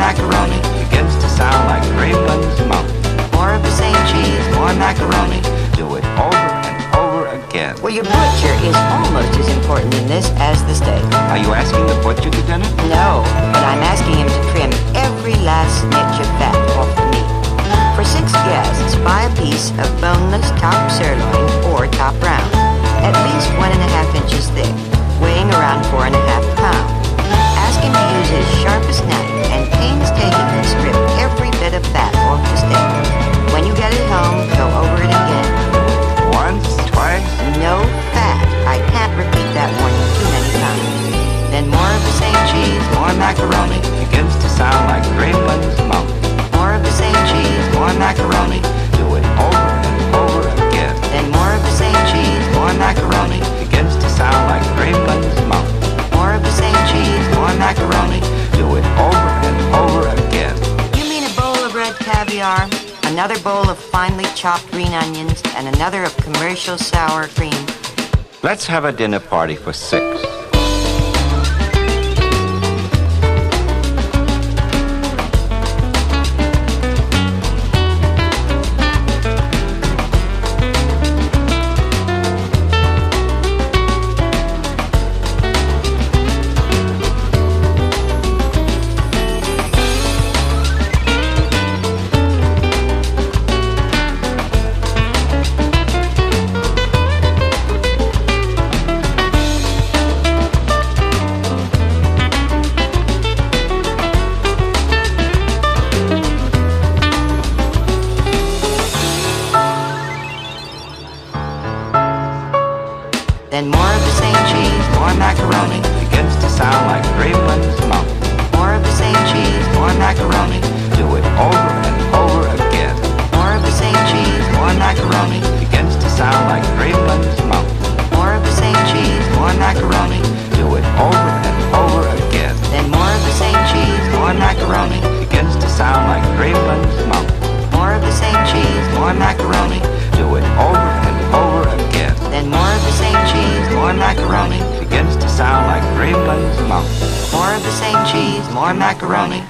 macaroni. Begins to sound like Greenland's mouth. More of the same cheese, more macaroni. Do it over and over again. Well, your butcher is almost as important in this as the steak. Are you asking the butcher to dinner? No, but I'm asking him to trim every last snitch of fat off the meat. For 6 guests, buy a piece of boneless top sirloin or top round, at least 1.5 inches thick, weighing around 4.5 pounds. Ask him to use his sharpest knife and painstakingly strip every bit of fat off the steak. When you get it home, go over it again. Once, twice? No fat. I can't repeat that warning too many times. Then more of the same cheese, more macaroni. Begins to sound like Greenland's mouth. More of the same cheese, more macaroni. Do it over and over again. Then more of the same cheese, more macaroni. Begins to sound like Greenland's mouth. More of the same cheese, more macaroni. Do it over and over again. You mean a bowl of red caviar, another bowl of finely chopped green onions, and another of commercial sour cream? Let's have a dinner party for 6. Then more of the same cheese, more macaroni. Begins to sound like Greenland's mouth. More of the same cheese, more macaroni. Do it over and over again. More of the same cheese, more macaroni. Begins to sound like Greenland's mouth. More of the same cheese, more macaroni. Do it over and over again. Then more of the same cheese, more macaroni. Begins to sound like Greenland's mouth. More of the same cheese, more macaroni. Do it over and over again. Then more of the same cheese, more macaroni. Begins to sound like Greenland's mouth. More of the same cheese, more macaroni.